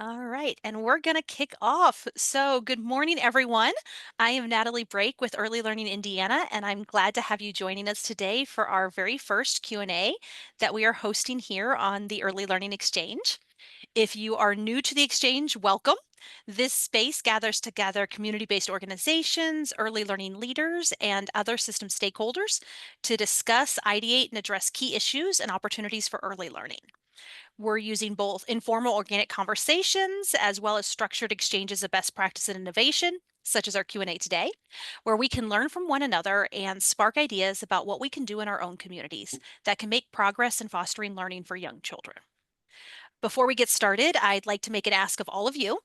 All right, and we're going to kick off. So, good morning, everyone. I am Natalie Brake with Early Learning Indiana, and I'm glad to have you joining us today for our very first Q&A that we are hosting here on the Early Learning Exchange. If you are new to the Exchange, welcome. This space gathers together community-based organizations, early learning leaders, and other system stakeholders to discuss, ideate, and address key issues and opportunities for early learning. We're using both informal organic conversations as well as structured exchanges of best practice and innovation, such as our Q&A today, where we can learn from one another and spark ideas about what we can do in our own communities that can make progress in fostering learning for young children. Before we get started, I'd like to make an ask of all of you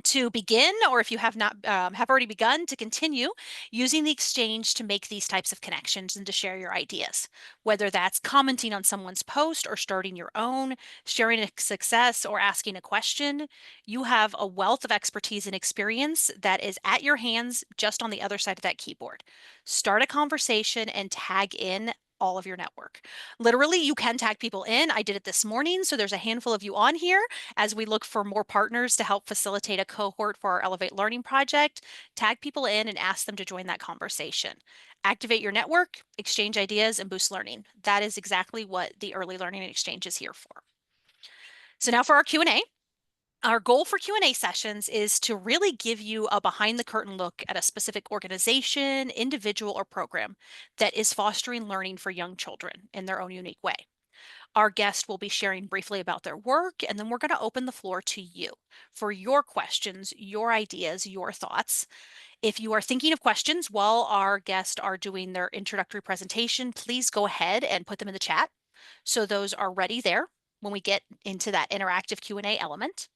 to begin, or if you have not have already begun, to continue using the exchange to make these types of connections and to share your ideas, whether that's commenting on someone's post or starting your own, sharing a success, or asking a question. You have a wealth of expertise and experience that is at your hands just on the other side of that keyboard. Start a conversation and tag in all of your network. Literally, you can tag people in. I did it this morning, so there's a handful of you on here as we look for more partners to help facilitate a cohort for our Elevate Learning project. Tag people in and ask them to join that conversation. Activate your network, exchange ideas, and boost learning. That is exactly what the Early Learning Exchange is here for. So now for our Q&A. Our goal for Q&A sessions is to really give you a behind the curtain look at a specific organization, individual, or program that is fostering learning for young children in their own unique way. Our guest will be sharing briefly about their work, and then we're going to open the floor to you for your questions, your ideas, your thoughts. If you are thinking of questions while our guests are doing their introductory presentation, please go ahead and put them in the chat so those are ready there when we get into that interactive Q&A element.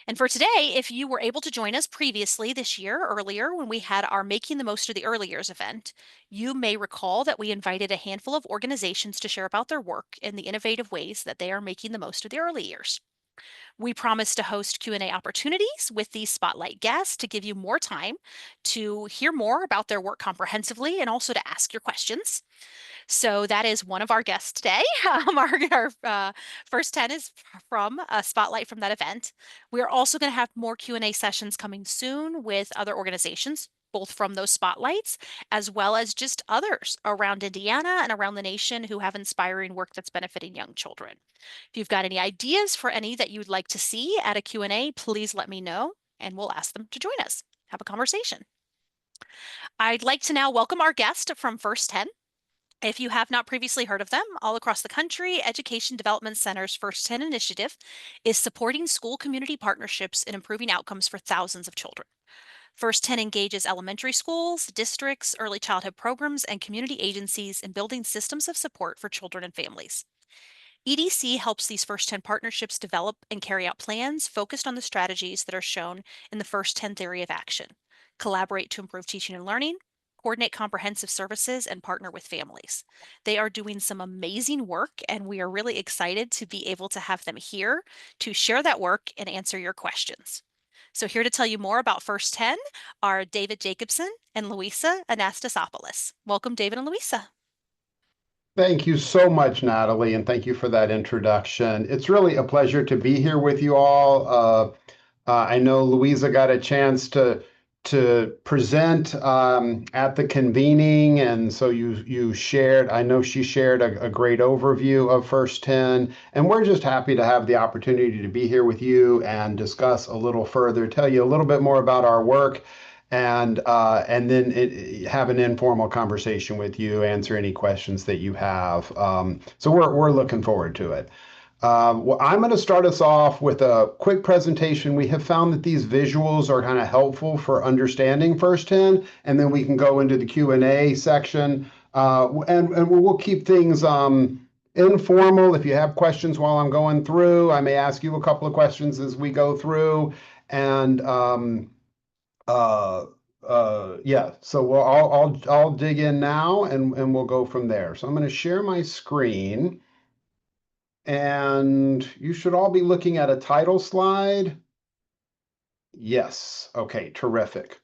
And for today, if you were able to join us previously this year, earlier, when we had our Making the Most of the Early Years event, you may recall that we invited a handful of organizations to share about their work and the innovative ways that they are making the most of the early years. We promise to host Q&A opportunities with these spotlight guests to give you more time to hear more about their work comprehensively and also to ask your questions. So that is one of our guests today. Our first 10 is from a spotlight from that event. We are also going to have more Q&A sessions coming soon with other organizations, both from those spotlights, as well as just others around Indiana and around the nation who have inspiring work that's benefiting young children. If you've got any ideas for any that you'd like to see at a Q&A, please let me know and we'll ask them to join us. Have a conversation. I'd like to now welcome our guest from First 10. If you have not previously heard of them, all across the country, Education Development Center's First 10 initiative is supporting school community partnerships and improving outcomes for thousands of children. First 10 engages elementary schools, districts, early childhood programs, and community agencies in building systems of support for children and families. EDC helps these First 10 partnerships develop and carry out plans focused on the strategies that are shown in the First 10 theory of action. Collaborate to improve teaching and learning, coordinate comprehensive services, and partner with families. They are doing some amazing work, and we are really excited to be able to have them here to share that work and answer your questions. So here to tell you more about First 10 are David Jacobson and Luisa Anastasopoulos. Welcome, David and Luisa. Thank you so much, Natalie, and thank you for that introduction. It's really a pleasure to be here with you all. I know Louisa got a chance to present at the convening, and so you shared. I know she shared a great overview of First 10, and we're just happy to have the opportunity to be here with you and discuss a little further, tell you a little bit more about our work and then have an informal conversation with you, answer any questions that you have. So we're looking forward to it. Well, I'm going to start us off with a quick presentation. We have found that these visuals are kind of helpful for understanding First 10, and then we can go into the Q&A section, and we'll keep things informal. If you have questions while I'm going through, I may ask you a couple of questions as we go through, and yeah, so I'll dig in now and we'll go from there. So I'm going to share my screen, and you should all be looking at a title slide. Yes. Okay, terrific.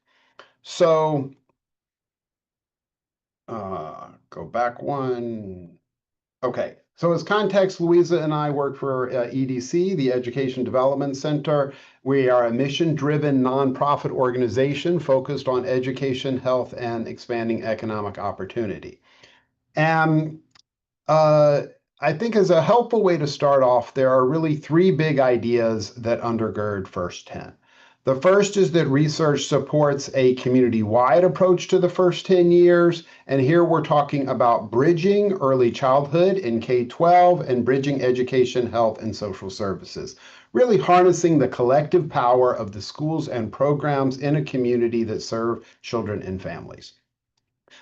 So go back one. Okay. So, as context, Louisa and I work for EDC, the Education Development Center. We are a mission-driven nonprofit organization focused on education, health, and expanding economic opportunity. And uh, I think as a helpful way to start off, there are really three big ideas that undergird First 10. The first is that research supports a community-wide approach to the first 10 years. And here we're talking about bridging early childhood in K-12 and bridging education, health, and social services, really harnessing the collective power of the schools and programs in a community that serve children and families.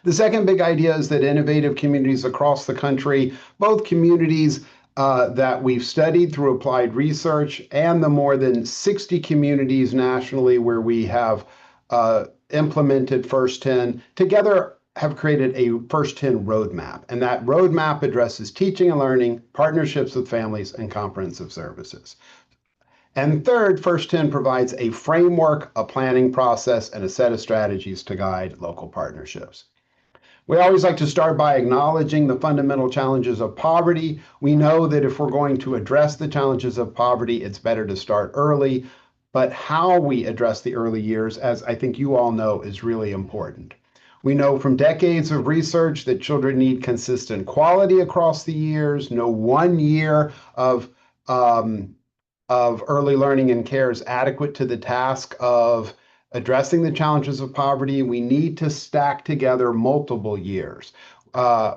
The second big idea is that innovative communities across the country, both communities that we've studied through applied research and the more than 60 communities nationally where we have implemented First 10, together have created a First 10 roadmap. And that roadmap addresses teaching and learning, partnerships with families, and comprehensive services. And third, First 10 provides a framework, a planning process, and a set of strategies to guide local partnerships. We always like to start by acknowledging the fundamental challenges of poverty. We know that if we're going to address the challenges of poverty, it's better to start early. But how we address the early years, as I think you all know, is really important. We know from decades of research that children need consistent quality across the years. No one year um, of early learning and care is adequate to the task of addressing the challenges of poverty. We need to stack together multiple years.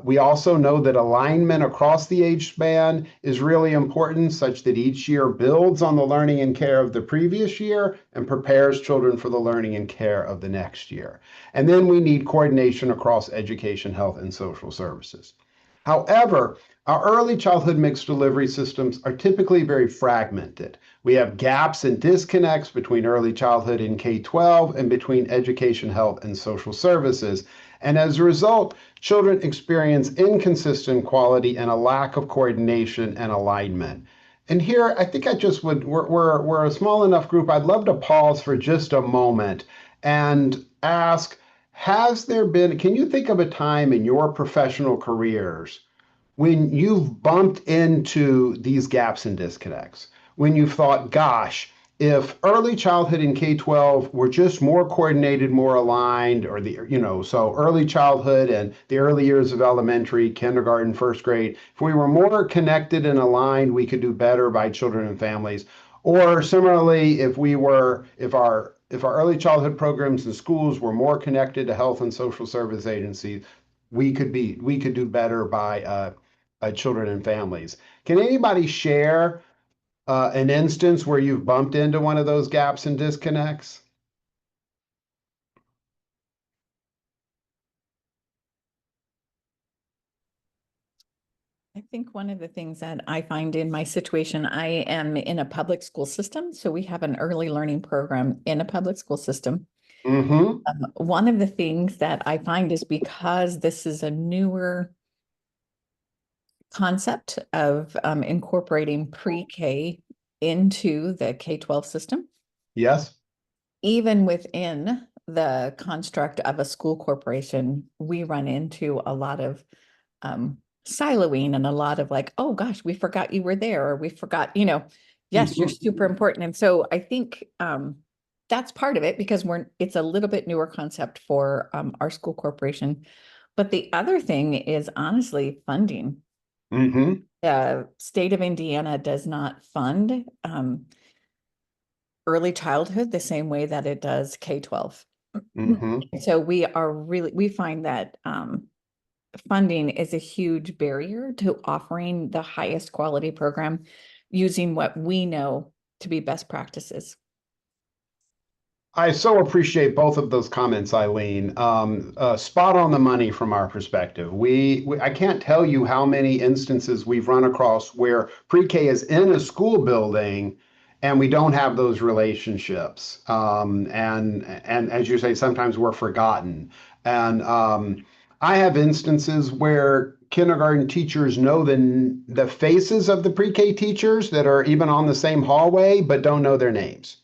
We also know that alignment across the age span is really important, such that each year builds on the learning and care of the previous year and prepares children for the learning and care of the next year. And then we need coordination across education, health, and social services. However, our early childhood mixed delivery systems are typically very fragmented. We have gaps and disconnects between early childhood in K-12 and between education, health, and social services. And as a result, children experience inconsistent quality and a lack of coordination and alignment. And here, I think I just would, we're a small enough group. I'd love to pause for just a moment and ask, has there been, can you think of a time in your professional careers when you've bumped into these gaps and disconnects, when you've thought, gosh, if early childhood in K-12 were just more coordinated, more aligned, or so early childhood and the early years of elementary, kindergarten, first grade, if we were more connected and aligned, we could do better by children and families. Or similarly, if our early childhood programs and schools were more connected to health and social service agencies, we could do better by children and families. Can anybody share an instance where you've bumped into one of those gaps and disconnects? I think one of the things that I find in my situation, I am in a public school system. So we have an early learning program in a public school system. Mm-hmm. One of the things that I find is because this is a newer concept of incorporating pre-K into the K-12 system, Yes. even within the construct of a school corporation, we run into a lot of siloing and a lot of like, oh gosh, we forgot you were there, or we forgot, yes, you're super important. And so I think that's part of it because it's a little bit newer concept for our school corporation. But the other thing is honestly funding. Mm-hmm. The state of Indiana does not fund early childhood the same way that it does K-12. Mm-hmm. So we find that funding is a huge barrier to offering the highest quality program using what we know to be best practices. I so appreciate both of those comments, Eileen. Spot on the money from our perspective. I can't tell you how many instances we've run across where pre-K is in a school building and we don't have those relationships. And as you say, sometimes we're forgotten. And I have instances where kindergarten teachers know the faces of the pre-K teachers that are even on the same hallway, but don't know their names.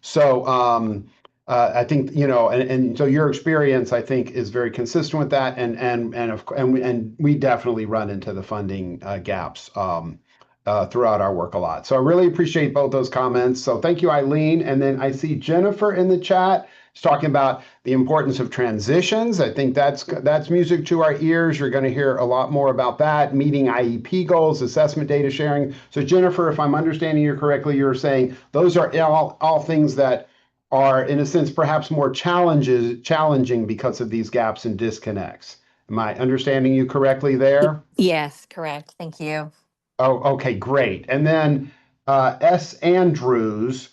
So I think, and so your experience, I think, is very consistent with that, and we definitely run into the funding gaps throughout our work a lot. So I really appreciate both those comments. So thank you, Eileen. And then I see Jennifer in the chat. She's talking about the importance of transitions. I think that's music to our ears. You're going to hear a lot more about that, meeting IEP goals, assessment data sharing. So Jennifer, if I'm understanding you correctly, you're saying those are all things that are, in a sense, perhaps more challenging because of these gaps and disconnects. Am I understanding you correctly there? Yes, correct. Thank you. Oh, okay, great. And then S. Andrews,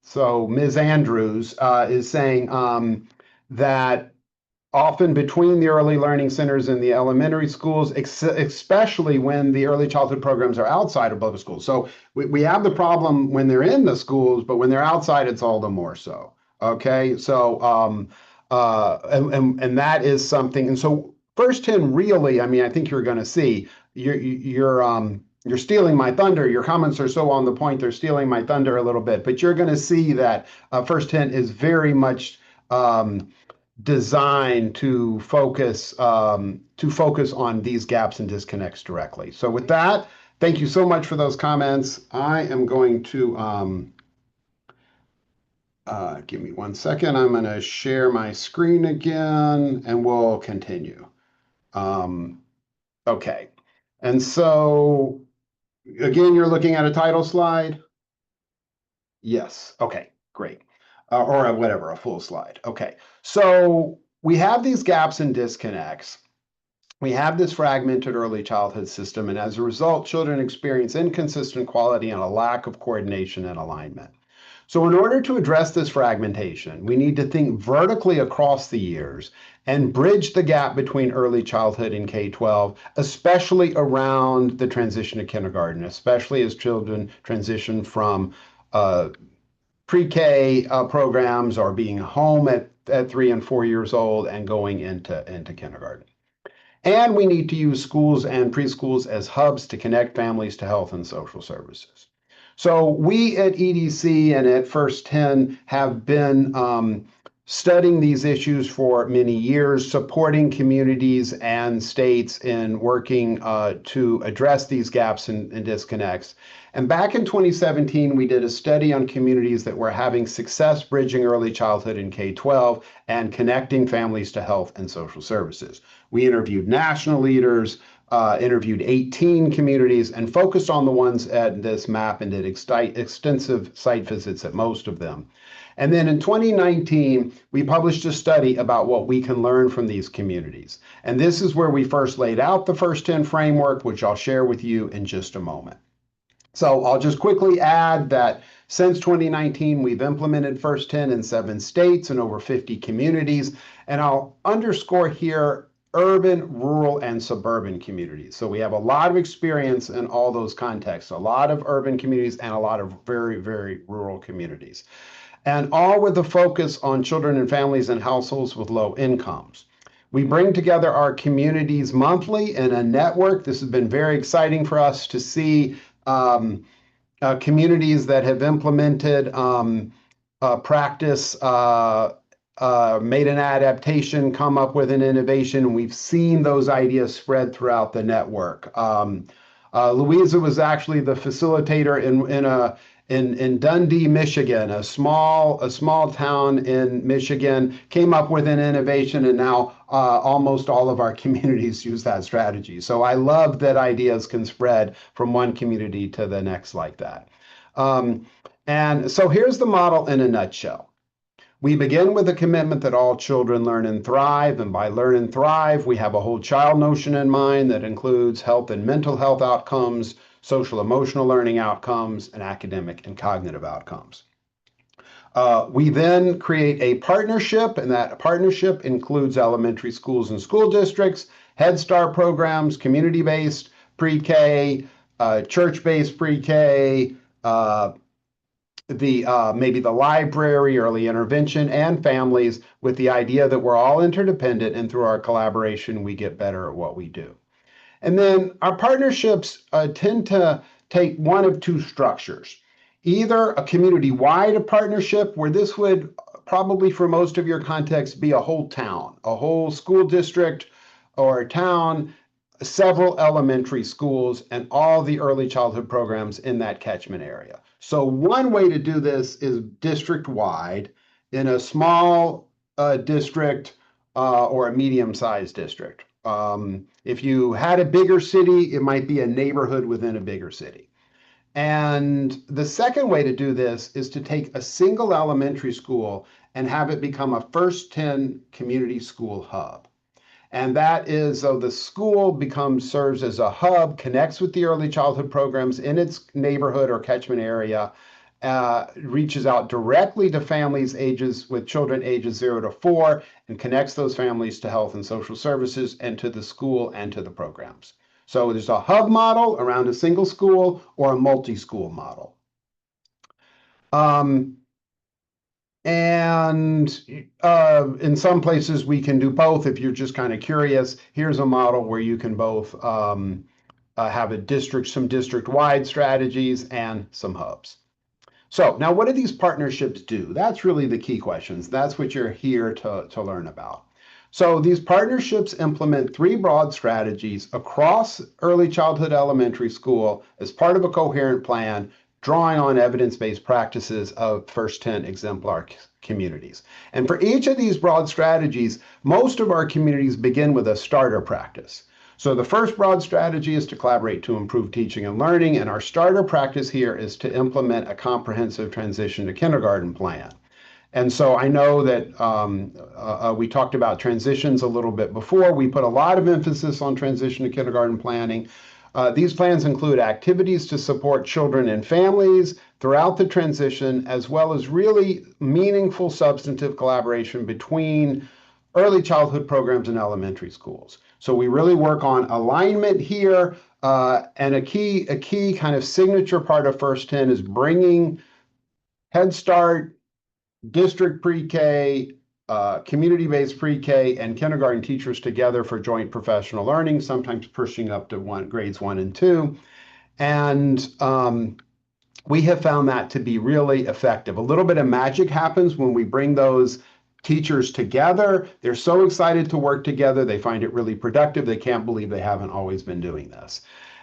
so Ms. Andrews is saying that often between the early learning centers and the elementary schools, especially when the early childhood programs are outside of public schools. So we have the problem when they're in the schools, but when they're outside, it's all the more so. Okay, so and that is something. And so First 10 really, I mean, I think you're going to see you're stealing my thunder. Your comments are so on the point; they're stealing my thunder a little bit. But you're going to see that First 10 is very much designed to focus on these gaps and disconnects directly. So with that, thank you so much for those comments. I am going to give me 1 second. I'm going to share my screen again, and we'll continue. Okay, and so again, you're looking at a title slide. Yes. Okay, great. Or whatever, a full slide. Okay. So we have these gaps and disconnects. We have this fragmented early childhood system, and as a result, children experience inconsistent quality and a lack of coordination and alignment. So in order to address this fragmentation, we need to think vertically across the years and bridge the gap between early childhood and K-12, especially around the transition to kindergarten, especially as children transition from pre-K programs or being home at 3 and 4 years old and going into kindergarten. And we need to use schools and preschools as hubs to connect families to health and social services. So we at EDC and at First 10 have been studying these issues for many years, supporting communities and states in working to address these gaps and disconnects. And back in 2017, we did a study on communities that were having success bridging early childhood in K-12 and connecting families to health and social services. We interviewed national leaders, interviewed 18 communities, and focused on the ones at this map and did extensive site visits at most of them. And then in 2019, we published a study about what we can learn from these communities. And this is where we first laid out the First 10 framework, which I'll share with you in just a moment. So I'll just quickly add that since 2019, we've implemented First 10 in 7 states and over 50 communities. And I'll underscore here urban, rural, and suburban communities. So we have a lot of experience in all those contexts, a lot of urban communities and a lot of very, very rural communities. And all with a focus on children and families and households with low incomes. We bring together our communities monthly in a network. This has been very exciting for us to see communities that have implemented practice, made an adaptation, come up with an innovation. We've seen those ideas spread throughout the network. Louisa was actually the facilitator in Dundee, Michigan, a small town in Michigan, came up with an innovation, and now almost all of our communities use that strategy. So I love that ideas can spread from one community to the next like that. And so here's the model in a nutshell. We begin with a commitment that all children learn and thrive, and by learn and thrive, we have a whole child notion in mind that includes health and mental health outcomes, social emotional learning outcomes, and academic and cognitive outcomes. We then create a partnership, and that partnership includes elementary schools and school districts, Head Start programs, community-based pre-K, church-based pre-K, maybe the library, early intervention, and families, with the idea that we're all interdependent, and through our collaboration, we get better at what we do. And then our partnerships tend to take one of two structures. either a community-wide partnership, where this would probably for most of your context be a whole town, a whole school district or a town, several elementary schools, and all the early childhood programs in that catchment area. So one way to do this is district-wide in a small district or a medium-sized district. If you had a bigger city, it might be a neighborhood within a bigger city. And the second way to do this is to take a single elementary school and have it become a First 10 community school hub. And that is, so the school serves as a hub, connects with the early childhood programs in its neighborhood or catchment area, reaches out directly to families with children ages 0 to 4, and connects those families to health and social services and to the school and to the programs. So there's a hub model around a single school or a multi-school model. And in some places we can do both. If you're just kind of curious, here's a model where you can both have some district-wide strategies and some hubs. So now what do these partnerships do? That's really the key questions. That's what you're here to learn about. So these partnerships implement 3 broad strategies across early childhood elementary school as part of a coherent plan, drawing on evidence-based practices of First 10 exemplar communities. And for each of these broad strategies, most of our communities begin with a starter practice. So the first broad strategy is to collaborate to improve teaching and learning, and our starter practice here is to implement a comprehensive transition to kindergarten plan. And so I know that we talked about transitions a little bit before. We put a lot of emphasis on transition to kindergarten planning. These plans include activities to support children and families throughout the transition, as well as really meaningful substantive collaboration between early childhood programs and elementary schools. So we really work on alignment here, and a key kind of signature part of First 10 is bringing Head Start, district pre-K, community-based pre-K, and kindergarten teachers together for joint professional learning, sometimes pushing up to grades 1 and 2. And we have found that to be really effective. A little bit of magic happens when we bring those teachers together. They're so excited to work together. They find it really productive. They can't believe they haven't always been doing this.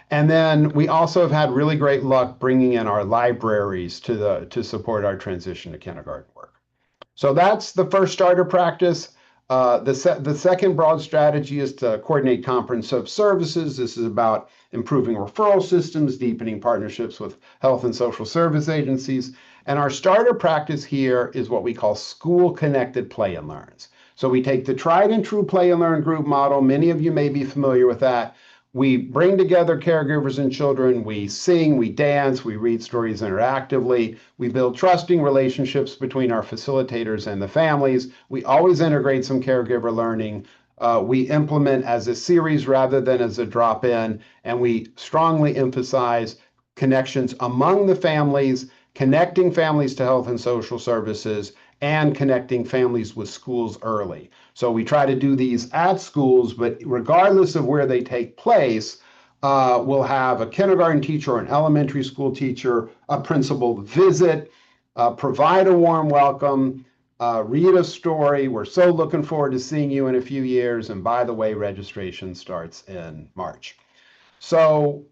And then we also have had really great luck bringing in our libraries to support our transition to kindergarten work. So that's the first starter practice. The second broad strategy is to coordinate comprehensive services. This is about improving referral systems, deepening partnerships with health and social service agencies. And our starter practice here is what we call school-connected play and learns. So we take the tried and true play and learn group model. Many of you may be familiar with that. We bring together caregivers and children, we sing, we dance, we read stories interactively, we build trusting relationships between our facilitators and the families. We always integrate some caregiver learning. We implement as a series rather than as a drop-in, and we strongly emphasize connections among the families, connecting families to health and social services, and connecting families with schools early. So we try to do these at schools, but regardless of where they take place, we'll have a kindergarten teacher or an elementary school teacher, a principal visit, provide a warm welcome, read a story. We're so looking forward to seeing you in a few years. And by the way, registration starts in March. So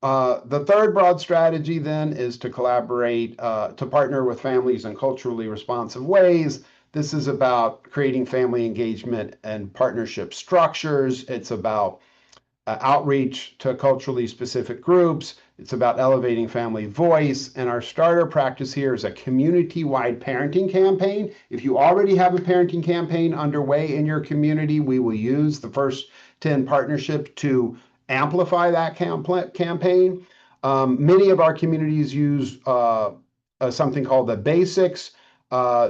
the third broad strategy then is to collaborate, to partner with families in culturally responsive ways. This is about creating family engagement and partnership structures. It's about outreach to culturally specific groups. It's about elevating family voice. And our starter practice here is a community-wide parenting campaign. If you already have a parenting campaign underway in your community, we will use the First 10 partnership to amplify that campaign. Many of our communities use something called the basics.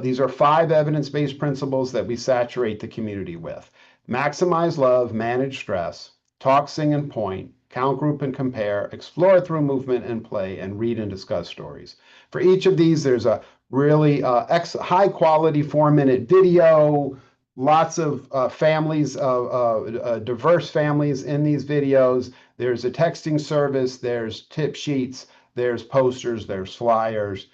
These are 5 evidence-based principles that we saturate the community with. Maximize love, manage stress, talk, sing, and point, count, group, and compare, explore through movement and play, and read and discuss stories. For each of these, there's a really high-quality 4-minute video, lots of families, diverse families in these videos. There's a texting service, there's tip sheets, there's posters, there's flyers.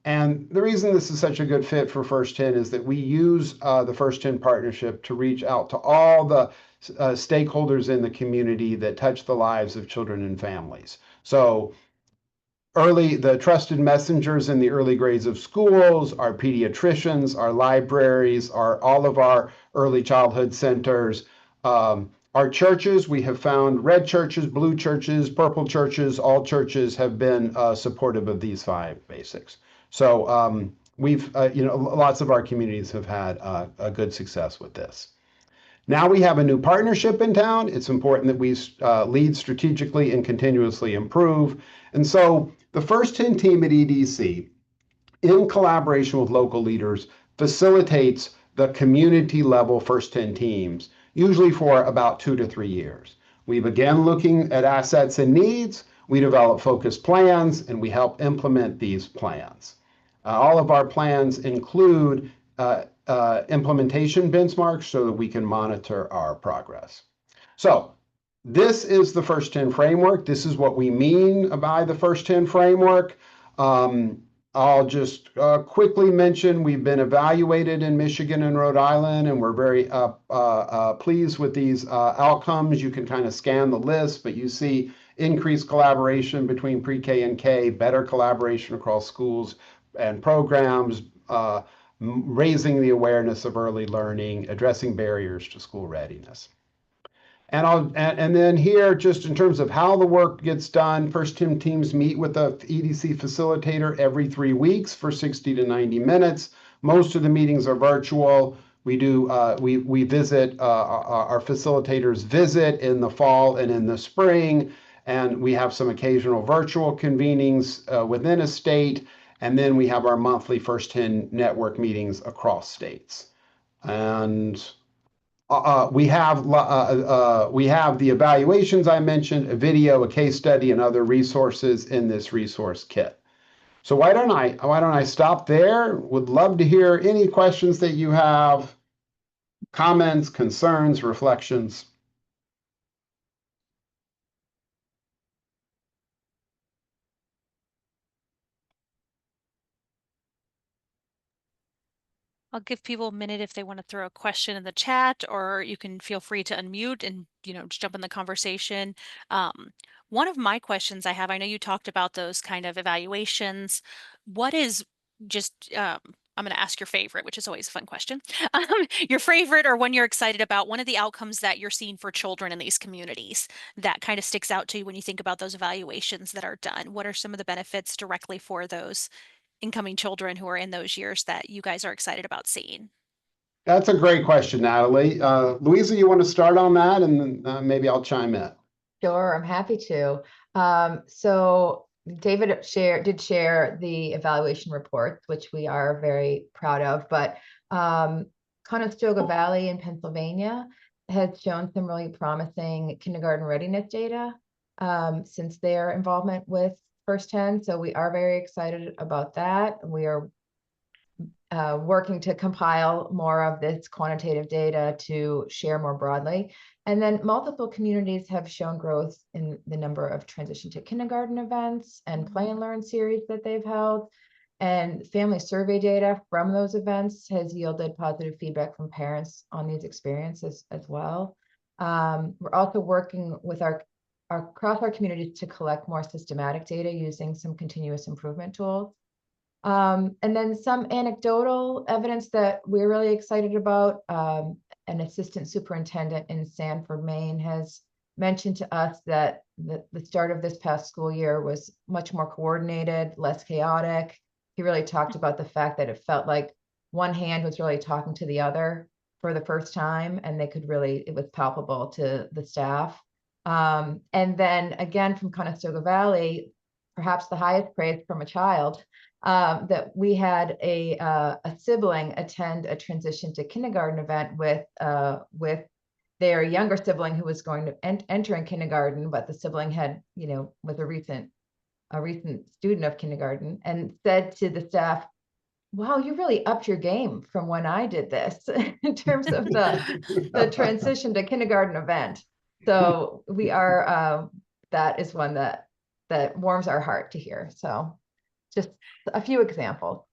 And the reason this is such a good fit for First 10 is that we use the First 10 partnership to reach out to all the stakeholders in the community that touch the lives of children and families. So the trusted messengers in the early grades of schools, our pediatricians, our libraries, all of our early childhood centers, our churches. We have found red churches, blue churches, purple churches, all churches have been supportive of these 5 basics. So we've, lots of our communities have had a good success with this. Now we have a new partnership in town. It's important that we lead strategically and continuously improve. And so the First 10 team at EDC, in collaboration with local leaders, facilitates the community level First 10 teams, usually for about 2 to 3 years. We begin looking at assets and needs, we develop focused plans, and we help implement these plans. All of our plans include implementation benchmarks so that we can monitor our progress. So this is the First 10 framework. This is what we mean by the First 10 framework. I'll just quickly mention we've been evaluated in Michigan and Rhode Island, and we're very pleased with these outcomes. You can kind of scan the list, but you see increased collaboration between pre-K and K, better collaboration across schools and programs, raising the awareness of early learning, addressing barriers to school readiness. And then here, just in terms of how the work gets done, First 10 teams meet with the EDC facilitator every 3 weeks for 60 to 90 minutes. Most of the meetings are virtual. We visit, our facilitators visit in the fall and in the spring, and we have some occasional virtual convenings within a state. And then we have our monthly First 10 network meetings across states. And we have the evaluations I mentioned, a video, a case study, and other resources in this resource kit. So why don't I stop there? Would love to hear any questions that you have, comments, concerns, reflections. I'll give people a minute if they want to throw a question in the chat, or you can feel free to unmute and, just jump in the conversation. One of my questions I have, I know you talked about those kind of evaluations. What is I'm going to ask your favorite, which is always a fun question. Your favorite, or one you're excited about, one of the outcomes that you're seeing for children in these communities that kind of sticks out to you when you think about those evaluations that are done. What are some of the benefits directly for those incoming children who are in those years that you guys are excited about seeing? That's a great question, Natalie. Louisa, you want to start on that, and then maybe I'll chime in. Sure, I'm happy to. So David did share the evaluation reports, which we are very proud of, but Conestoga Valley in Pennsylvania has shown some really promising kindergarten readiness data since their involvement with First 10. So we are very excited about that. We are working to compile more of this quantitative data to share more broadly. And then multiple communities have shown growth in the number of transition to kindergarten events and play and learn series that they've held. And family survey data from those events has yielded positive feedback from parents on these experiences as well. We're also working with across our communities to collect more systematic data using some continuous improvement tools. And then some anecdotal evidence that we're really excited about. An assistant superintendent in Sanford, Maine has mentioned to us that the start of this past school year was much more coordinated, less chaotic. He really talked about the fact that it felt like one hand was really talking to the other for the first time, and it was palpable to the staff. And then again, from Conestoga Valley, perhaps the highest praise from a child, that we had a sibling attend a transition to kindergarten event with their younger sibling who was going to enter in kindergarten, but the sibling was a recent student of kindergarten, and said to the staff, "Wow, you really upped your game from when I did this in terms of the transition to kindergarten event." So we are, that is one that that warms our heart to hear. So just a few examples.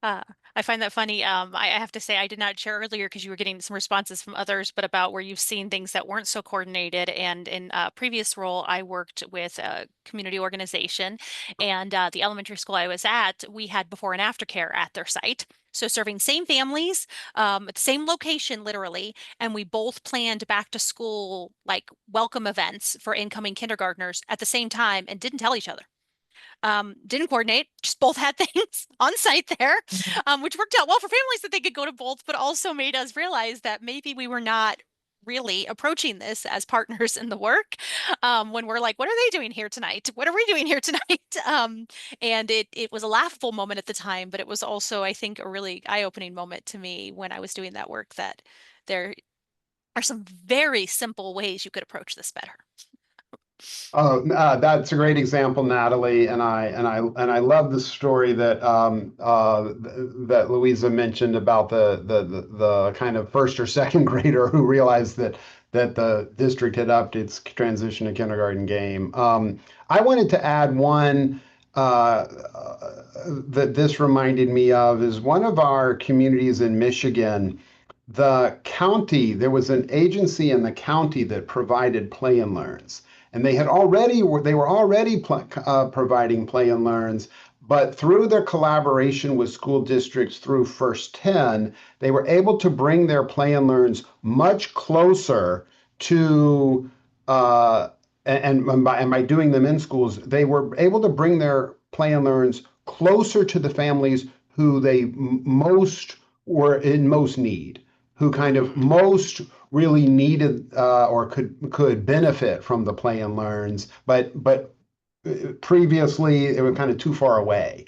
Uh, I find that funny. I have to say I did not share earlier because you were getting some responses from others, but about where you've seen things that weren't so coordinated. And in a previous role, I worked with a community organization, and the elementary school I was at, we had before and after care at their site. So serving same families, at the same location, literally, and we both planned back to school like welcome events for incoming kindergartners at the same time and didn't tell each other. Didn't coordinate, just both had things on site there, Mhm. which worked out well for families that they could go to both, but also made us realize that maybe we were not really approaching this as partners in the work. When we're like, what are they doing here tonight? What are we doing here tonight? And it was a laughable moment at the time, but it was also, I think, a really eye-opening moment to me when I was doing that work, that there are some very simple ways you could approach this better. That's a great example, Natalie, and I love the story that that Louisa mentioned about the kind of first or second grader who realized that the district had upped its transition to kindergarten game. I wanted to add one that this reminded me of is one of our communities in Michigan. The county, there was an agency in the county that provided play and learns, and they were already providing play and learns, but through their collaboration with school districts through First 10, they were able to bring their play and learns much closer to and by doing them in schools, they were able to bring their play and learns closer to the families who they most were in most need, who kind of most really needed or could benefit from the play and learns, but previously it was kind of too far away.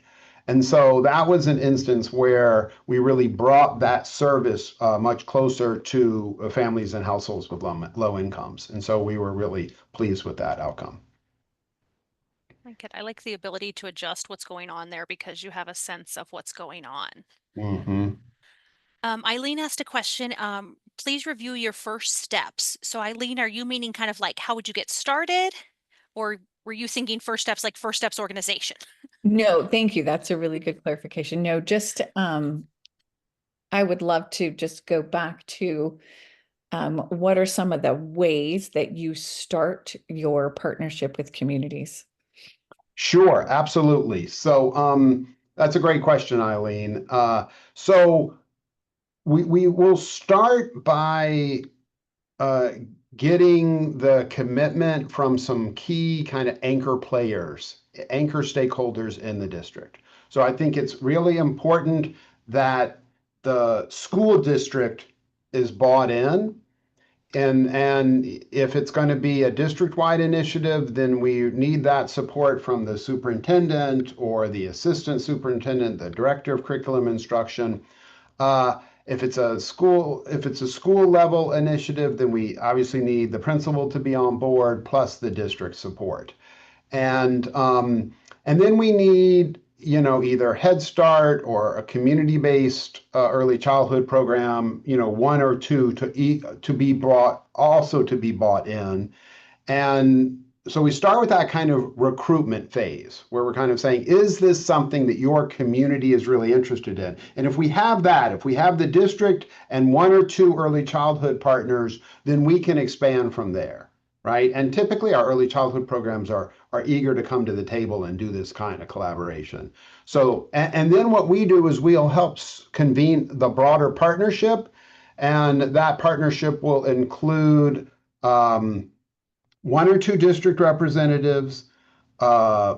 And so that was an instance where we really brought that service much closer to families and households with low incomes. And so we were really pleased with that outcome. I like the ability to adjust what's going on there because you have a sense of what's going on. Mm-hmm. Eileen asked a question. Please review your first steps. So Eileen, are you meaning kind of like how would you get started? Or were you thinking first steps like first steps organization? No, thank you. That's a really good clarification. No, just I would love to just go back to what are some of the ways that you start your partnership with communities? Sure, absolutely. So that's a great question, Eileen. So we will start by uh, getting the commitment from some key kind of anchor players, anchor stakeholders in the district. So I think it's really important that the school district is bought in. And if it's going to be a district-wide initiative, then we need that support from the superintendent or the assistant superintendent, the director of curriculum instruction. If it's a school level initiative, then we obviously need the principal to be on board plus the district support. And then we need, either Head Start or a community-based early childhood program, one or two to be bought in. And so we start with that kind of recruitment phase where we're kind of saying, is this something that your community is really interested in? And if we have that, if we have the district and one or two early childhood partners, then we can expand from there, right? And typically our early childhood programs are eager to come to the table and do this kind of collaboration. So, and then what we do is we'll help convene the broader partnership, and that partnership will include one or two district representatives, uh,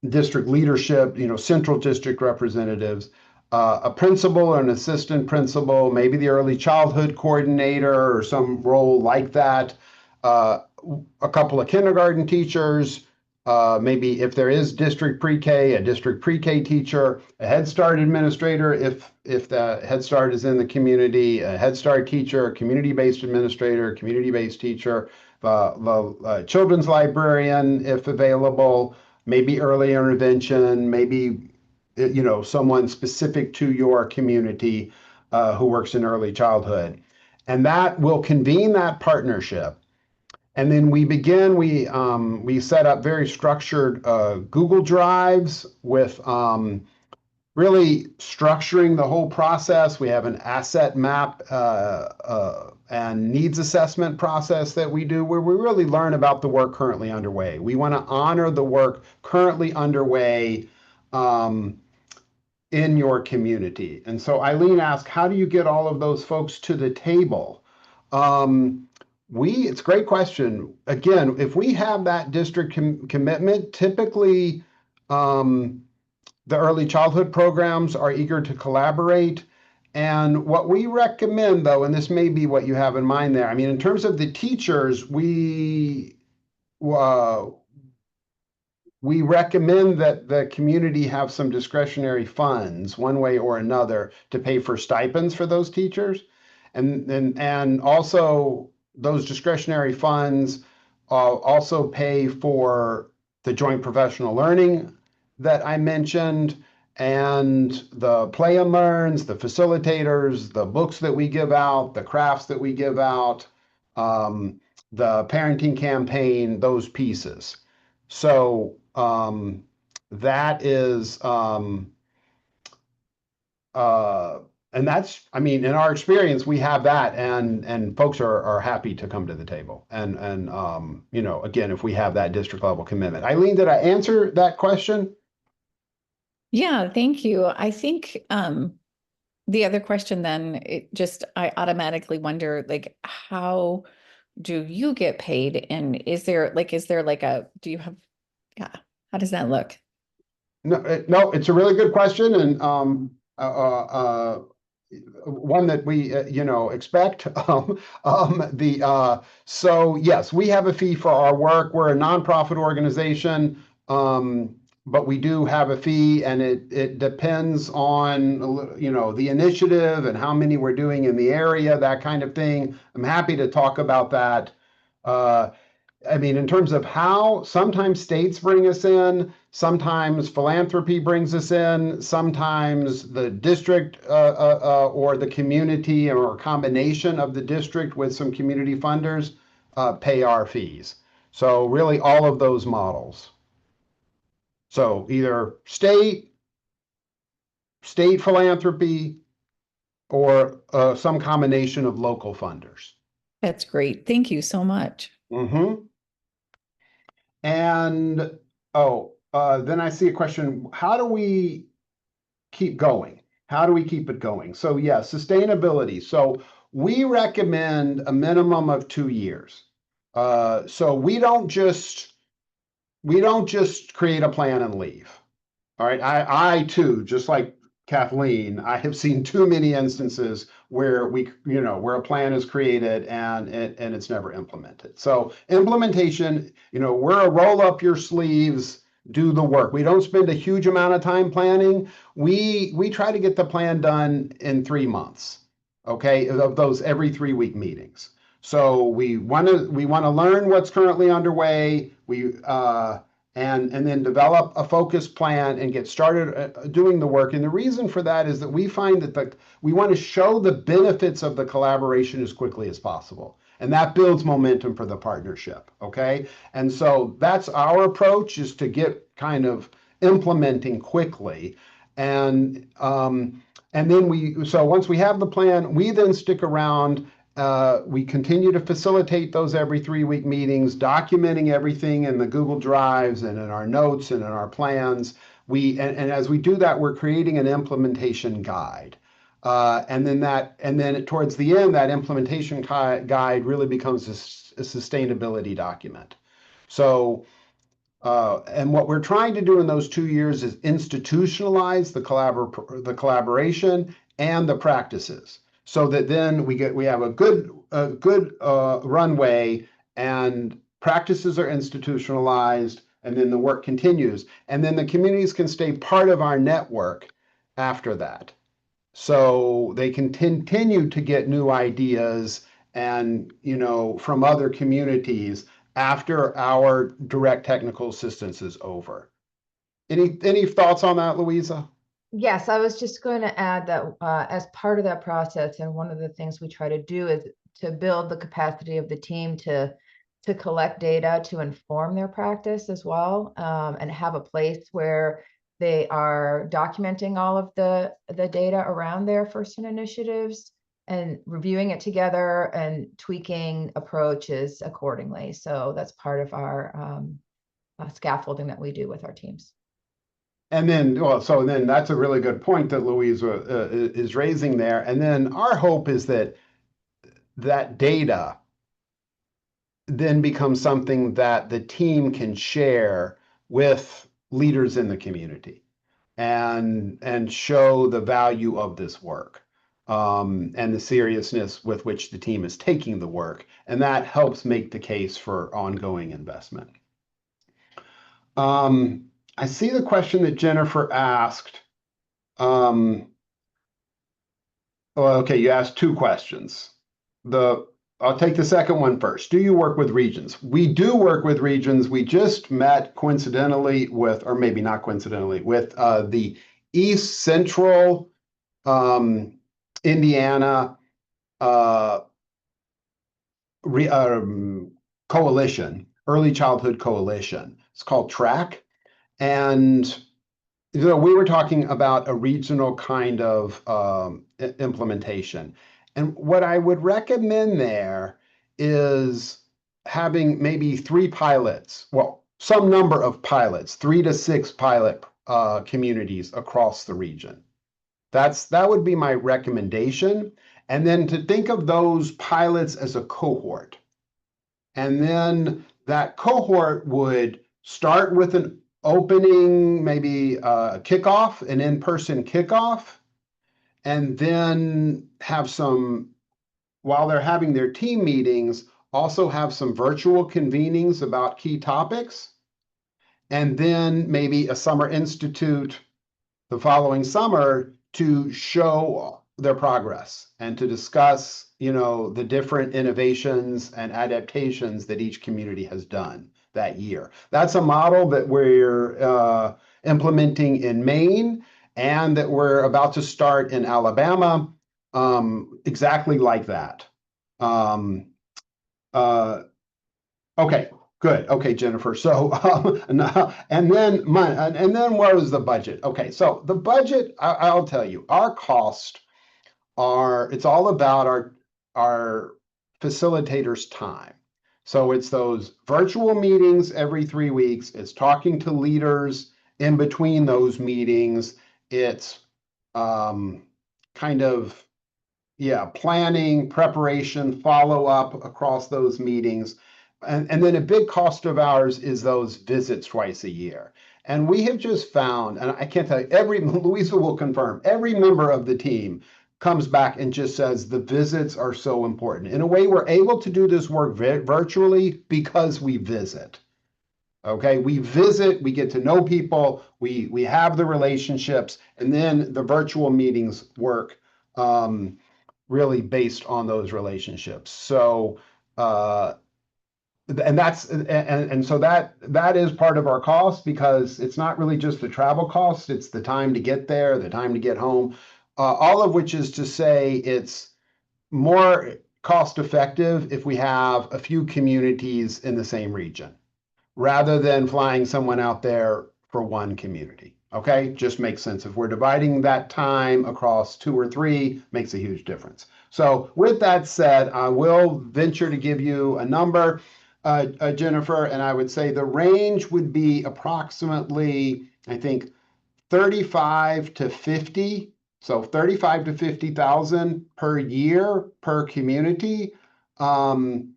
district leadership, central district representatives, a principal or an assistant principal, maybe the early childhood coordinator or some role like that, uh, a couple of kindergarten teachers, maybe if there is district pre-K, a district pre-K teacher, a Head Start administrator, if the Head Start is in the community, a Head Start teacher, a community-based administrator, community-based teacher, the children's librarian, if available, maybe early intervention, maybe someone specific to your community who works in early childhood. And that will convene that partnership. And then we begin, we set up very structured Google Drives with really structuring the whole process. We have an asset map and needs assessment process that we do where we really learn about the work currently underway. We want to honor the work currently underway in your community. And so Eileen asked, how do you get all of those folks to the table? It's a great question. Again, if we have that district commitment, typically the early childhood programs are eager to collaborate. And what we recommend, though, and this may be what you have in mind there, I mean, in terms of the teachers, we recommend that the community have some discretionary funds, one way or another, to pay for stipends for those teachers. And also those discretionary funds also pay for the joint professional learning that I mentioned, and the play and learns, the facilitators, the books that we give out, the crafts that we give out, the parenting campaign, those pieces. So that is, and that's, I mean, in our experience, we have that, and folks are happy to come to the table. And you know, again, if we have that district level commitment. Eileen, did I answer that question? Yeah, thank you. I think the other question then, I automatically wonder, like, how do you get paid? And do you have, yeah, how does that look? No, it's a really good question, and one that we expect. So yes, we have a fee for our work. We're a nonprofit organization, but we do have a fee, and it depends on the initiative and how many we're doing in the area, that kind of thing. I'm happy to talk about that. I mean, in terms of how, sometimes states bring us in, sometimes philanthropy brings us in, sometimes the district or the community, or a combination of the district with some community funders pay our fees. So really all of those models. So either state philanthropy, or some combination of local funders. That's great. Thank you so much. Mm-hmm. And then I see a question: how do we keep going? How do we keep it going? So yeah, sustainability. So we recommend a minimum of 2 years. So we don't just create a plan and leave. All right, I too, just like Kathleen, I have seen too many instances where where a plan is created and it's never implemented. So implementation, we're a roll up your sleeves, do the work. We don't spend a huge amount of time planning. We try to get the plan done in 3 months. Okay, of those every 3-week meetings. So we want to learn what's currently underway. And then develop a focused plan and get started doing the work. And the reason for that is that we find that we want to show the benefits of the collaboration as quickly as possible. And that builds momentum for the partnership, okay? And so that's our approach, is to get kind of implementing quickly. And then so once we have the plan, we then stick around. We continue to facilitate those every 3-week meetings, documenting everything in the Google Drives and in our notes and in our plans. And as we do that, we're creating an implementation guide. And then towards the end, that implementation guide really becomes a sustainability document. So, and what we're trying to do in those 2 years is institutionalize the collaboration and the practices, so that then we have a good runway, and practices are institutionalized, and then the work continues, and then the communities can stay part of our network after that, so they can continue to get new ideas and from other communities after our direct technical assistance is over. Any thoughts on that, Louisa? Yes, I was just going to add that as part of that process, and one of the things we try to do is to build the capacity of the team to to collect data to inform their practice as well, and have a place where they are documenting all of the data around their first initiatives and reviewing it together and tweaking approaches accordingly. So that's part of our scaffolding that we do with our teams. And then, well, so then that's a really good point that Louise is raising there. And then our hope is that that data then becomes something that the team can share with leaders in the community and show the value of this work, and the seriousness with which the team is taking the work. And that helps make the case for ongoing investment. I see the question that Jennifer asked. Okay, you asked two questions. I'll take the second one first. Do you work with regions? We do work with regions. We just met coincidentally with, or maybe not coincidentally, with the East Central Indiana Coalition, Early Childhood Coalition. It's called TRAC. And we were talking about a regional kind of implementation. And what I would recommend there is having maybe 3 pilots, well, some number of pilots, 3 to 6 pilot communities across the region. That would be my recommendation. And then to think of those pilots as a cohort. And then that cohort would start with an opening, maybe a kickoff, an in-person kickoff, and then have some, while they're having their team meetings, also have some virtual convenings about key topics, and then maybe a summer institute the following summer to show their progress and to discuss, the different innovations and adaptations that each community has done that year. That's a model that we're implementing in Maine and that we're about to start in Alabama, exactly like that. Okay, good. Okay, Jennifer. So, and then what was the budget? Okay, so the budget, I'll tell you, our costs it's all about our facilitators' time. So it's those virtual meetings every 3 weeks. It's talking to leaders in between those meetings. It's kind of, planning, preparation, follow up across those meetings. And then a big cost of ours is those visits twice a year. And we have just found, and I can't tell you, Louisa will confirm, every member of the team comes back and just says the visits are so important. In a way, we're able to do this work virtually because we visit. Okay, we visit, we get to know people, we have the relationships, and then the virtual meetings work really based on those relationships. So, and so that is part of our cost, because it's not really just the travel cost, it's the time to get there, the time to get home, all of which is to say it's more cost effective if we have a few communities in the same region rather than flying someone out there for one community. Okay, just makes sense. If we're dividing that time across 2 or 3, makes a huge difference. So with that said, I will venture to give you a number, Jennifer, and I would say the range would be approximately, I think, 35 to 50. So 35 to 50,000 per year per community. And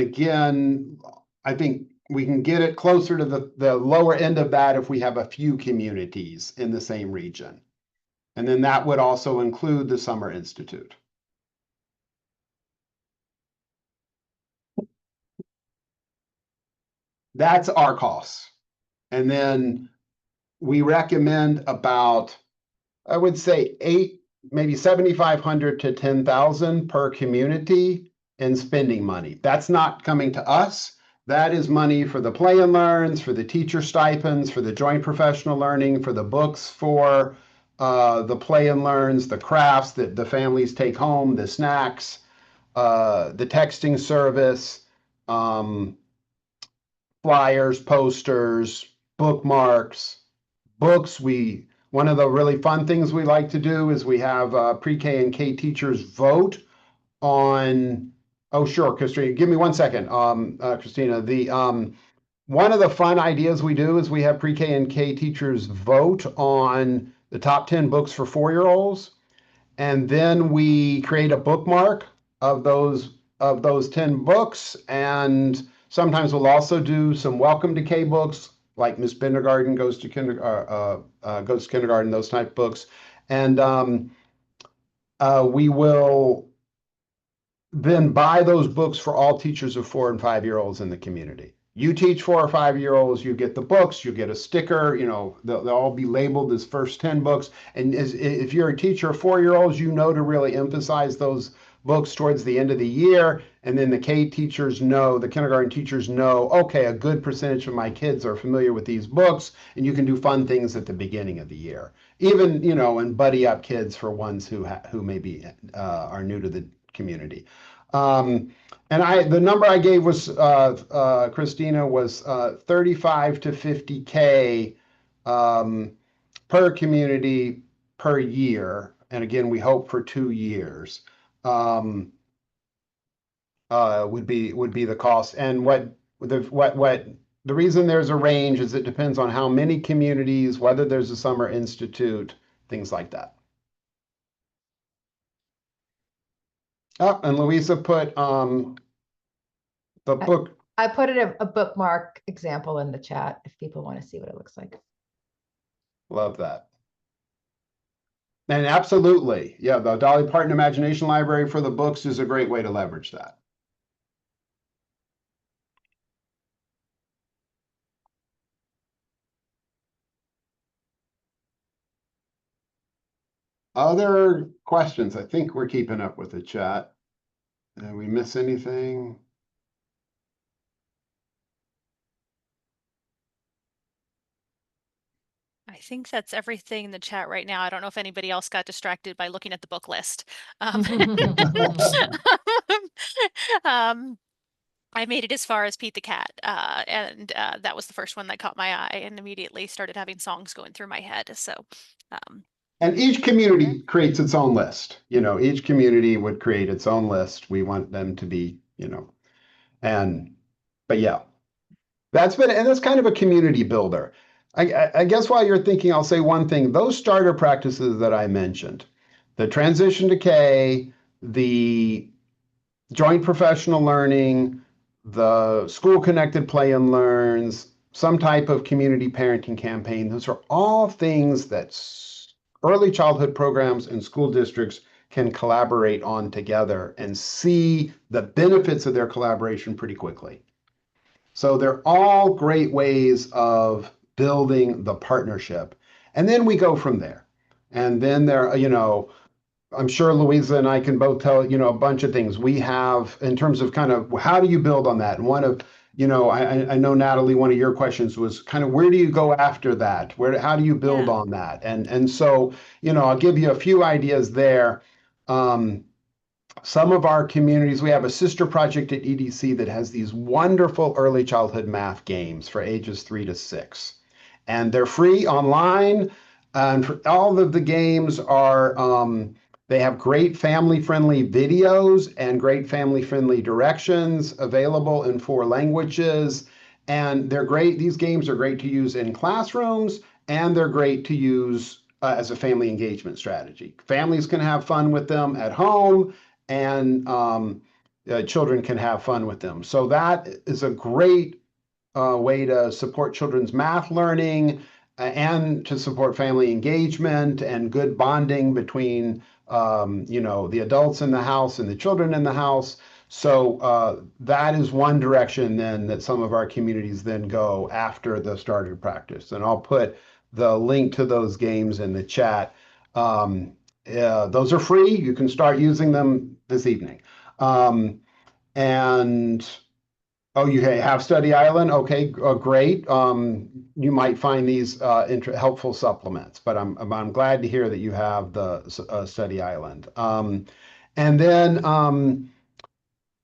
again, I think we can get it closer to the lower end of that if we have a few communities in the same region. And then that would also include the Summer Institute. That's our costs. And then we recommend about, I would say, 8, maybe 7,500 to 10,000 per community in spending money. That's not coming to us. That is money for the Play and Learns, for the teacher stipends, for the joint professional learning, for the books, for the Play and Learns, the crafts that the families take home, the snacks, the texting service, flyers, posters, bookmarks, books. One of the really fun things we like to do is we have pre-K and K teachers vote on. Oh, sure, Christina. Give me 1 second, Christina. One of the fun ideas we do is we have pre-K and K teachers vote on the top 10 books for 4-year-olds, and then we create a bookmark of those 10 books. And sometimes we'll also do some welcome to K books, like Miss Kindergarten goes to kindergarten, those type books. And we will then buy those books for all teachers of 4 and 5-year-olds in the community. You teach 4 or 5-year-olds, you get the books, you get a sticker, they'll all be labeled as first 10 books. And if you're a teacher of 4-year-olds, to really emphasize those books towards the end of the year. And then the K teachers know, the kindergarten teachers know, okay, a good percentage of my kids are familiar with these books, and you can do fun things at the beginning of the year. Even, and buddy up kids for ones who maybe are new to the community. And the number I gave was, Christina, was 35 to 50K per community per year. And again, we hope for 2 years would be the cost. And the reason there's a range is it depends on how many communities, whether there's a summer institute, things like that. Oh, and Louisa put the book. I put a bookmark example in the chat if people want to see what it looks like. Love that. And absolutely, yeah, the Dolly Parton Imagination Library for the books is a great way to leverage that. Other questions? I think we're keeping up with the chat. Did we miss anything? I think that's everything in the chat right now. I don't know if anybody else got distracted by looking at the book list. I made it as far as Pete the Cat, and that was the first one that caught my eye and immediately started having songs going through my head. So, and each community creates its own list. Each community would create its own list. We want them to be, but yeah, that's kind of a community builder. I guess while you're thinking, I'll say one thing. Those starter practices that I mentioned, the transition to K, the joint professional learning, the school connected play and learns, some type of community parenting campaign, those are all things that early childhood programs and school districts can collaborate on together and see the benefits of their collaboration pretty quickly. So they're all great ways of building the partnership. And then we go from there. And then I'm sure Louisa and I can both tell, a bunch of things we have in terms of kind of how do you build on that? And one of, I know, Natalie, one of your questions was kind of where do you go after that? How do you build on that? And so, I'll give you a few ideas there. Some of our communities, we have a sister project at EDC that has these wonderful early childhood math games for ages 3 to 6. And they're free online. And all of the games are, they have great family-friendly videos and great family-friendly directions available in 4 languages. And they're great. These games are great to use in classrooms, and they're great to use as a family engagement strategy. Families can have fun with them at home, and children can have fun with them. So that is a great way to support children's math learning and to support family engagement and good bonding between the adults in the house and the children in the house. So that is one direction then that some of our communities then go after the starter practice. And I'll put the link to those games in the chat. Those are free. You can start using them this evening. And oh, you have Study Island? Okay, great. You might find these helpful supplements, but I'm glad to hear that you have the Study Island. And then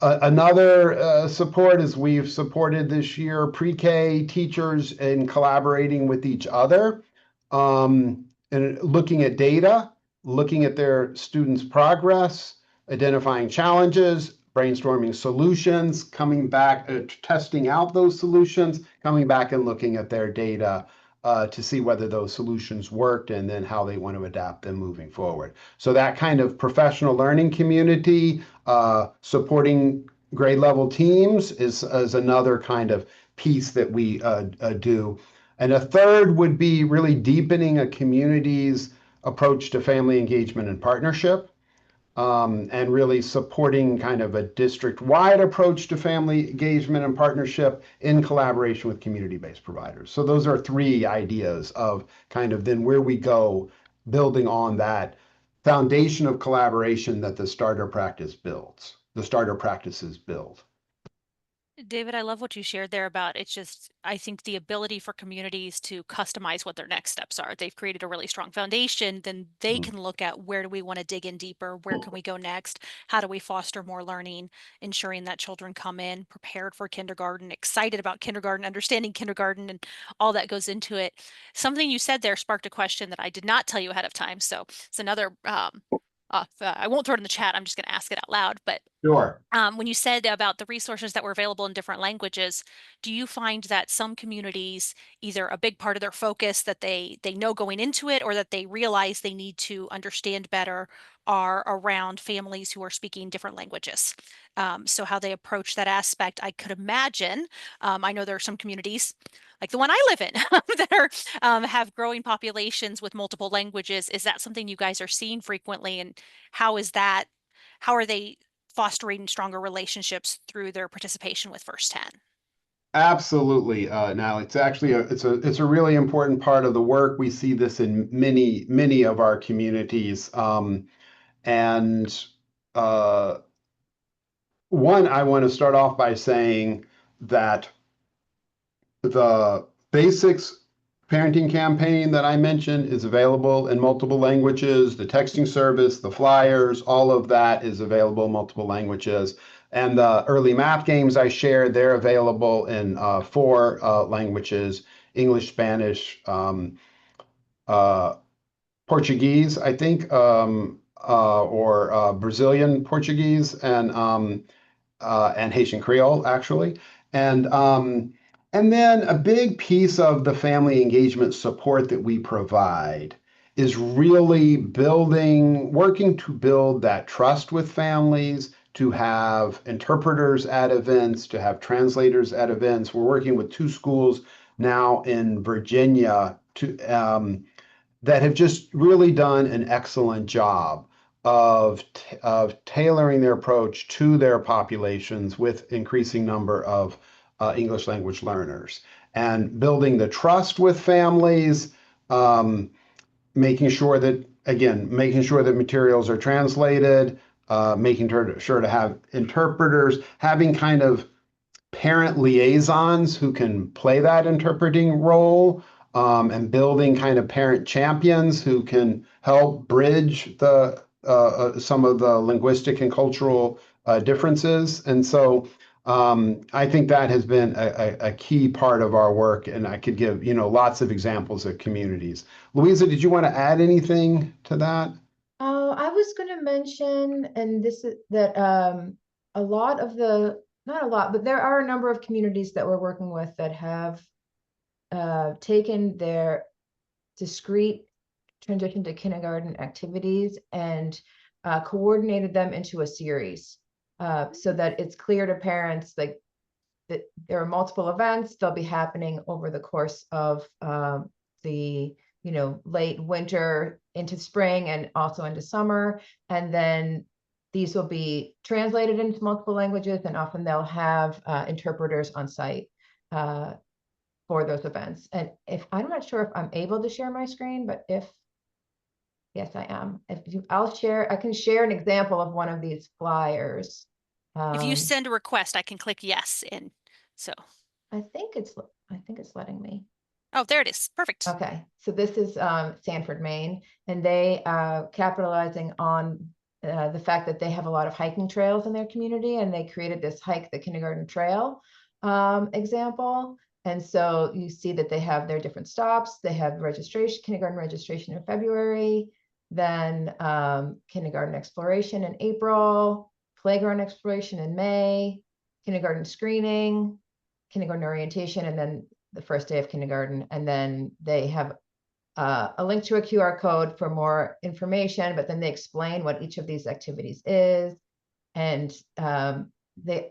Another support is we've supported this year pre-K teachers in collaborating with each other, and looking at data, looking at their students' progress, identifying challenges, brainstorming solutions, coming back, testing out those solutions, coming back and looking at their data to see whether those solutions worked and then how they want to adapt them moving forward. So that kind of professional learning community, supporting grade level teams is another kind of piece that we do. And a third would be really deepening a community's approach to family engagement and partnership, and really supporting kind of a district-wide approach to family engagement and partnership in collaboration with community-based providers. So those are three ideas of kind of then where we go, building on that foundation of collaboration that the starter practices build. David, I love what you shared there about it's just, I think the ability for communities to customize what their next steps are. They've created a really strong foundation, then they Mhm. can look at where do we want to dig in deeper? Where can we go next? How do we foster more learning, ensuring that children come in prepared for kindergarten, excited about kindergarten, understanding kindergarten, and all that goes into it. Something you said there sparked a question that I did not tell you ahead of time. So it's another, I won't throw it in the chat. I'm just going to ask it out loud. But Sure. when you said about the resources that were available in different languages, do you find that some communities, either a big part of their focus that they know going into it or that they realize they need to understand better are around families who are speaking different languages? So how they approach that aspect, I could imagine. I know there are some communities like the one I live in that are have growing populations with multiple languages. Is that something you guys are seeing frequently, and how is that? How are they fostering stronger relationships through their participation with First 10? Absolutely, now it's actually it's a really important part of the work. We see this in many of our communities, and uh, one, I want to start off by saying that the basics parenting campaign that I mentioned is available in multiple languages. The texting service, the flyers, all of that is available in multiple languages. And the early math games I shared, they're available in four languages: English, Spanish, uh, Portuguese, I think, or Brazilian Portuguese, and Haitian Creole, actually. And and then a big piece of the family engagement support that we provide is really working to build that trust with families, to have interpreters at events, to have translators at events. We're working with two schools now in Virginia that have just really done an excellent job of tailoring their approach to their populations with increasing number of English language learners and building the trust with families, making sure that materials are translated, making sure to have interpreters, having kind of parent liaisons who can play that interpreting role, and building kind of parent champions who can help bridge the some of the linguistic and cultural differences. And so I think that has been a key part of our work, and I could give lots of examples of communities. Louisa, did you want to add anything to that? Oh, I was going to mention, and this is that a lot of not a lot, but there are a number of communities that we're working with that have taken their discrete transition to kindergarten activities and coordinated them into a series, so that it's clear to parents like that there are multiple events. They'll be happening over the course of the late winter into spring and also into summer, and then these will be translated into multiple languages, and often they'll have interpreters on site for those events. And if I'm not sure if I'm able to share my screen, but yes, I am. I can share an example of one of these flyers. If you send a request, I can click yes. And so, I think it's letting me. oh, there it is. Perfect. Okay, so this is Sanford, Maine, and they capitalizing on the fact that they have a lot of hiking trails in their community, and they created this Hike the Kindergarten Trail example. And so you see that they have their different stops. They have registration, kindergarten registration in February, then kindergarten exploration in April, playground exploration in May, kindergarten screening, kindergarten orientation, and then the first day of kindergarten. And then they have a link to a QR code for more information, but then they explain what each of these activities is. And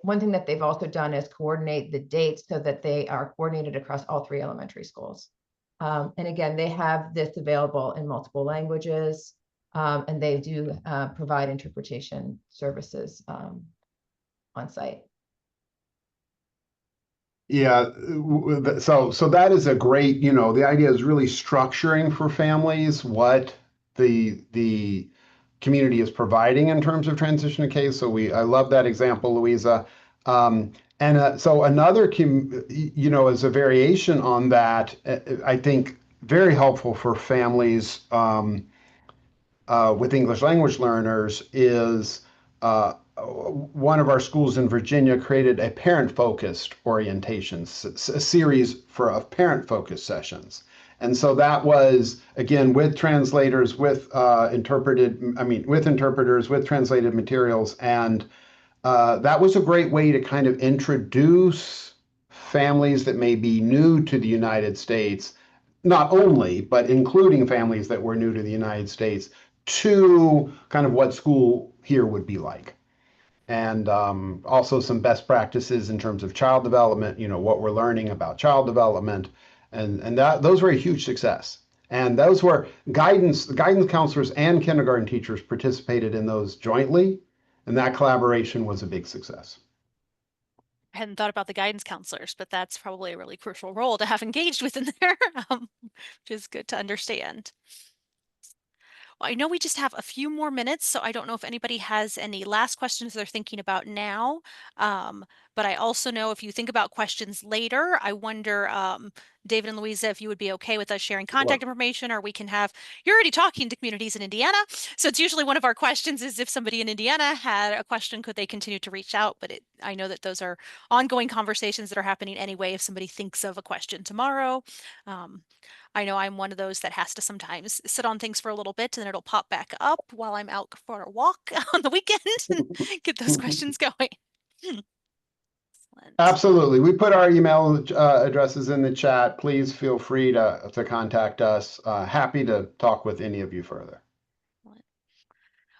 one thing that they've also done is coordinate the dates so that they are coordinated across all 3 elementary schools. And again, they have this available in multiple languages, and they do provide interpretation services on site. Yeah, so that is a great, you know, the idea is really structuring for families what the community is providing in terms of transition to K. So I love that example, Louisa. So another, you know, as a variation on that, I think very helpful for families with English language learners is one of our schools in Virginia created a parent-focused orientation, a series of parent-focused sessions. And so that was, again, with translators, with interpreters, with translated materials. And that was a great way to kind of introduce families that may be new to the United States, not only, but including families that were new to the United States, to kind of what school here would be like. And also some best practices in terms of child development, you know, what we're learning about child development. And those were a huge success. And those were guidance counselors and kindergarten teachers participated in those jointly. And that collaboration was a big success. I hadn't thought about the guidance counselors, but that's probably a really crucial role to have engaged with in there, which is good to understand. Well, I know we just have a few more minutes, so I don't know if anybody has any last questions they're thinking about now. But I also know if you think about questions later, I wonder, David and Louisa, if you would be okay with us sharing contact information, or we can have, you're already talking to communities in Indiana. So it's usually one of our questions is if somebody in Indiana had a question, could they continue to reach out? But I know that those are ongoing conversations that are happening anyway. If somebody thinks of a question tomorrow, I know I'm one of those that has to sometimes sit on things for a little bit and then it'll pop back up while I'm out for a walk on the weekend and get those questions going. Absolutely. We put our email addresses in the chat. Please feel free to contact us. Happy to talk with any of you further.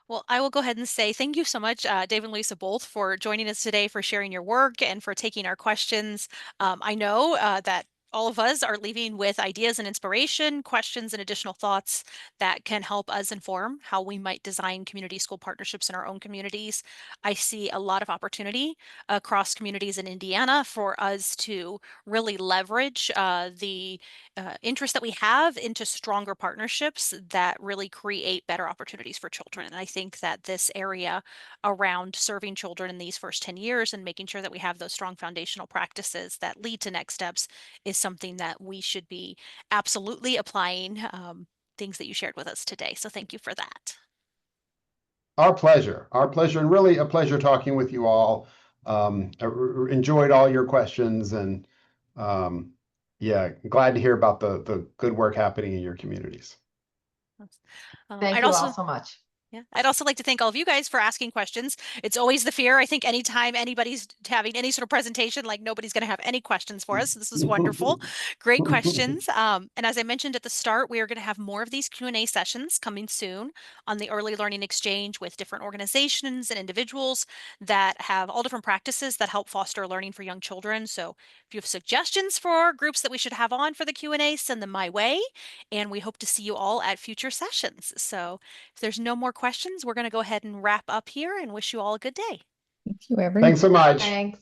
Well, I will go ahead and say thank you so much, Dave and Lisa, both for joining us today, for sharing your work and for taking our questions. I know that all of us are leaving with ideas and inspiration, questions and additional thoughts that can help us inform how we might design community school partnerships in our own communities. I see a lot of opportunity across communities in Indiana for us to really leverage the interest that we have into stronger partnerships that really create better opportunities for children. And I think that this area around serving children in these first 10 years and making sure that we have those strong foundational practices that lead to next steps is something that we should be absolutely applying, things that you shared with us today. So thank you for that. Our pleasure, and really a pleasure talking with you all. I enjoyed all your questions, and yeah, glad to hear about the good work happening in your communities. Thank you all so much. Yeah, I'd also like to thank all of you guys for asking questions. It's always the fear. I think anytime anybody's having any sort of presentation, like nobody's going to have any questions for us. This was wonderful. Great questions. And as I mentioned at the start, we are going to have more of these Q&A sessions coming soon on the Early Learning Exchange with different organizations and individuals that have all different practices that help foster learning for young children. So if you have suggestions for groups that we should have on for the Q&A, send them my way. And we hope to see you all at future sessions. So if there's no more questions, we're going to go ahead and wrap up here and wish you all a good day. Thank you, everyone. Thanks so much. Thanks.